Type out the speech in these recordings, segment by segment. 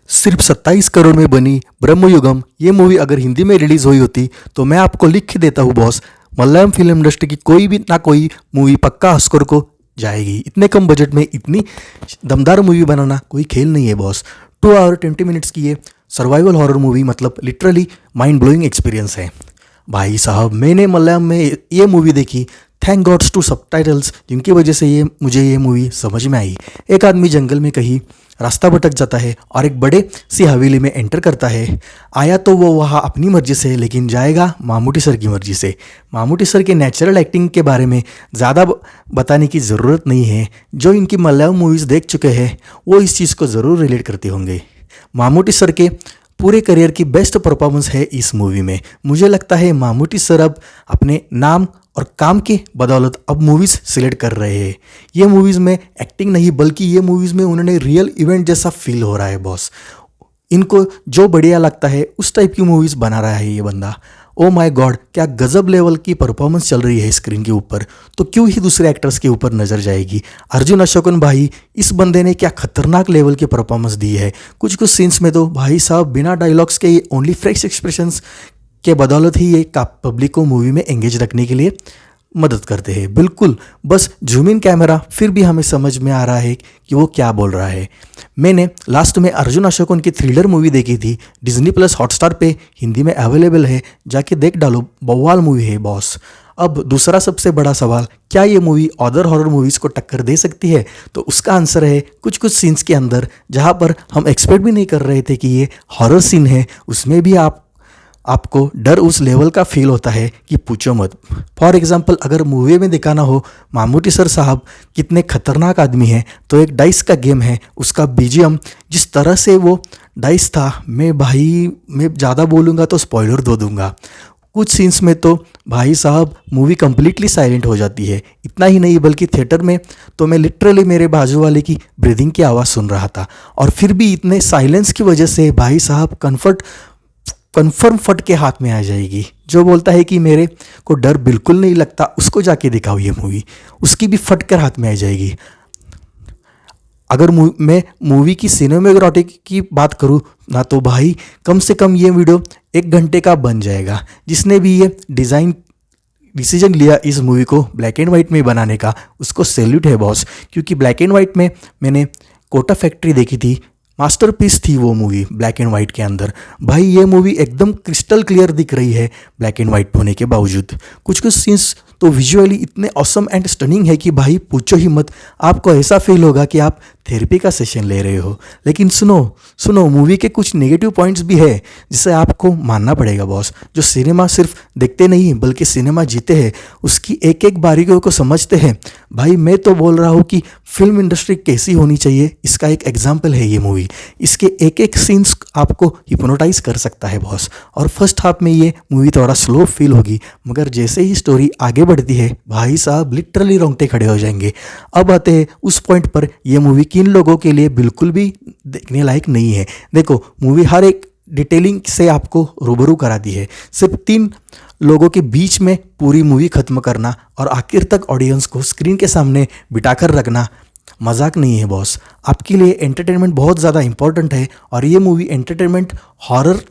सिर्फ 27 करोड़ में बनी ब्रह्मयुगम ये मूवी अगर हिंदी में रिलीज हुई होती तो मैं आपको लिख के देता हूँ बॉस। मलयालम फिल्म इंडस्ट्री की कोई भी ना कोई मूवी पक्का ऑस्कर को जाएगी। इतने कम बजट में इतनी दमदार मूवी बनाना कोई खेल नहीं है बॉस। 2 आवर 20 मिनट्स की ये सर्वाइवल हॉरर मूवी मतलब लिटरली माइंड ब्लोइंग एक्सपीरियंस है। भाई साहब मैंने मलयालम में ये मूवी देखी, थैंक गॉड्स टू सबटाइटल्स जिनकी वजह से मुझे ये मूवी समझ में आई। एक आदमी जंगल में कहीं रास्ता भटक जाता है और एक बड़े सी हवेली में एंटर करता है। आया तो वो वहाँ अपनी मर्जी से, लेकिन जाएगा मामूटी सर की मर्जी से। मामूटी सर के नेचुरल एक्टिंग के बारे में ज़्यादा बताने की ज़रूरत नहीं है। जो इनकी मलयालम मूवीज़ देख चुके हैं वो इस चीज़ को ज़रूर रिलेट करते होंगे। मामूटी सर के पूरे करियर की बेस्ट परफॉर्मेंस है इस मूवी में। मुझे लगता है मामूटी सर अब अपने नाम और काम के बदौलत अब मूवीज़ सिलेक्ट कर रहे हैं। ये मूवीज़ में एक्टिंग नहीं बल्कि ये मूवीज़ में उन्होंने रियल इवेंट जैसा फील हो रहा है बॉस। इनको जो बढ़िया लगता है उस टाइप की मूवीज़ बना रहा है ये बंदा। ओ माय गॉड, क्या गजब लेवल की परफॉर्मेंस चल रही है स्क्रीन के ऊपर, तो क्यों ही दूसरे एक्टर्स के ऊपर नज़र जाएगी। अर्जुन अशोकन भाई, इस बंदे ने क्या खतरनाक लेवल की परफॉर्मेंस दी है। कुछ कुछ सीन्स में तो भाई साहब बिना डायलॉग्स के ये ओनली फ्रेश एक्सप्रेशंस के बदौलत ही ये पब्लिक को मूवी में एंगेज रखने के लिए मदद करते हैं। बिल्कुल, बस जूम इन कैमरा फिर भी हमें समझ में आ रहा है कि वो क्या बोल रहा है। मैंने लास्ट में अर्जुन अशोकन की थ्रिलर मूवी देखी थी, डिज्नी प्लस हॉटस्टार पे हिंदी में अवेलेबल है, जाके देख डालो, बवाल मूवी है बॉस। अब दूसरा सबसे बड़ा सवाल, क्या ये मूवी अदर हॉरर मूवीज़ को टक्कर दे सकती है? तो उसका आंसर है कुछ कुछ सीन्स के अंदर जहाँ पर हम एक्सपेक्ट भी नहीं कर रहे थे कि ये हॉरर सीन है, उसमें भी आपको डर उस लेवल का फील होता है कि पूछो मत। फॉर एग्जांपल, अगर मूवी में दिखाना हो मामूटी सर साहब कितने खतरनाक आदमी हैं, तो एक डाइस का गेम है, उसका बीजीएम जिस तरह से वो डाइस था, मैं ज़्यादा बोलूँगा तो स्पॉइलर दे दूँगा। कुछ सीन्स में तो भाई साहब मूवी कंप्लीटली साइलेंट हो जाती है। इतना ही नहीं बल्कि थिएटर में तो मैं लिटरली मेरे बाजू वाले की ब्रीदिंग की आवाज़ सुन रहा था। और फिर भी इतने साइलेंस की वजह से भाई साहब कन्फर्म फट के हाथ में आ जाएगी। जो बोलता है कि मेरे को डर बिल्कुल नहीं लगता, उसको जाके दिखाओ ये मूवी, उसकी भी फट कर हाथ में आ जाएगी। अगर मैं मूवी की सिनेमेटोग्राफी की बात करूँ ना, तो भाई कम से कम ये वीडियो 1 घंटे का बन जाएगा। जिसने भी ये डिसीजन लिया इस मूवी को ब्लैक एंड वाइट में बनाने का, उसको सैल्यूट है बॉस। क्योंकि ब्लैक एंड वाइट में मैंने कोटा फैक्ट्री देखी थी, मास्टरपीस थी वो मूवी ब्लैक एंड वाइट के अंदर। भाई ये मूवी एकदम क्रिस्टल क्लियर दिख रही है ब्लैक एंड वाइट होने के बावजूद। कुछ कुछ सीन्स तो विजुअली इतने ऑसम एंड स्टनिंग है कि भाई पूछो ही मत, आपको ऐसा फील होगा कि आप थेरेपी का सेशन ले रहे हो। लेकिन सुनो मूवी के कुछ नेगेटिव पॉइंट्स भी है जिसे आपको मानना पड़ेगा बॉस। जो सिनेमा सिर्फ देखते नहीं बल्कि सिनेमा जीते हैं, उसकी एक एक बारीकियों को समझते हैं। भाई मैं तो बोल रहा हूँ कि फिल्म इंडस्ट्री कैसी होनी चाहिए, इसका एक एग्जाम्पल है ये मूवी। इसके एक एक सीन्स आपको हिप्नोटाइज कर सकता है बॉस। और फर्स्ट हाफ में ये मूवी थोड़ा स्लो फील होगी, मगर जैसे ही स्टोरी आगे बढ़ती है भाई साहब लिटरली रोंगटे खड़े हो जाएंगे। अब आते हैं उस पॉइंट पर, ये मूवी किन लोगों के लिए बिल्कुल भी देखने लायक नहीं है। देखो, मूवी हर एक डिटेलिंग से आपको रूबरू कराती है। सिर्फ 3 लोगों के बीच में पूरी मूवी खत्म करना और आखिर तक ऑडियंस को स्क्रीन के सामने बिठाकर रखना मजाक नहीं है बॉस। आपके लिए एंटरटेनमेंट बहुत ज़्यादा इंपॉर्टेंट है, और ये मूवी एंटरटेनमेंट हॉरर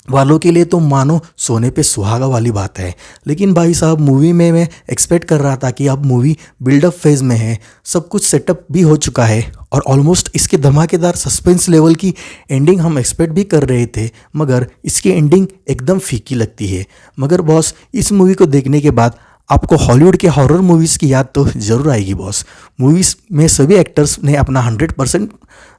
वालों के लिए तो मानो सोने पे सुहागा वाली बात है। लेकिन भाई साहब मूवी में मैं एक्सपेक्ट कर रहा था कि अब मूवी बिल्डअप फेज में है, सब कुछ सेटअप भी हो चुका है और ऑलमोस्ट इसके धमाकेदार सस्पेंस लेवल की एंडिंग हम एक्सपेक्ट भी कर रहे थे, मगर इसकी एंडिंग एकदम फीकी लगती है। मगर बॉस, इस मूवी को देखने के बाद आपको हॉलीवुड के हॉरर मूवीज़ की याद तो ज़रूर आएगी बॉस। मूवीज़ में सभी एक्टर्स ने अपना 100%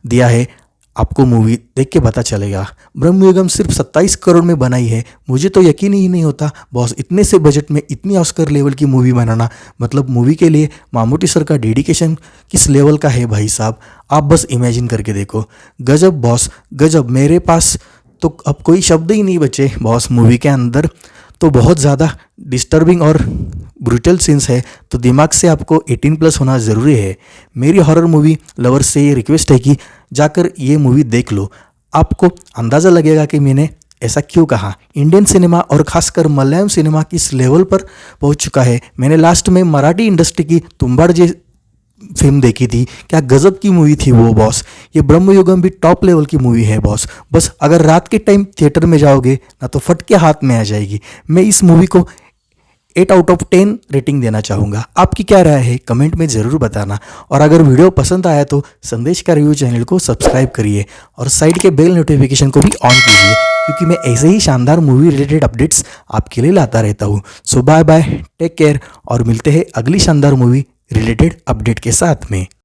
दिया है, आपको मूवी देख के पता चलेगा। ब्रह्मयुगम सिर्फ 27 करोड़ में बनाई है, मुझे तो यकीन ही नहीं होता बॉस। इतने से बजट में इतनी ऑस्कर लेवल की मूवी बनाना, मतलब मूवी के लिए मामूटी सर का डेडिकेशन किस लेवल का है भाई साहब, आप बस इमेजिन करके देखो। गजब बॉस, गजब। मेरे पास तो अब कोई शब्द ही नहीं बचे बॉस। मूवी के अंदर तो बहुत ज़्यादा डिस्टर्बिंग और ब्रूटल सीन्स है, तो दिमाग से आपको 18+ होना ज़रूरी है। मेरी हॉरर मूवी लवर्स से ये रिक्वेस्ट है कि जाकर ये मूवी देख लो। आपको अंदाज़ा लगेगा कि मैंने ऐसा क्यों कहा। इंडियन सिनेमा और खासकर मलयालम सिनेमा किस लेवल पर पहुंच चुका है। मैंने लास्ट में मराठी इंडस्ट्री की फिल्म देखी थी, क्या गजब की मूवी थी वो बॉस। ये ब्रह्मयुगम भी टॉप लेवल की मूवी है बॉस। बस अगर रात के टाइम थिएटर में जाओगे ना तो फट के हाथ में आ जाएगी। मैं इस मूवी को 8/10 रेटिंग देना चाहूँगा। आपकी क्या राय है कमेंट में ज़रूर बताना। और अगर वीडियो पसंद आया तो संदेश का रिव्यू चैनल को सब्सक्राइब करिए और साइड के बेल नोटिफिकेशन को भी ऑन कीजिए, क्योंकि मैं ऐसे ही शानदार मूवी रिलेटेड अपडेट्स आपके लिए लाता रहता हूँ। सो बाय बाय, टेक केयर और मिलते हैं अगली शानदार मूवी रिलेटेड अपडेट के साथ में।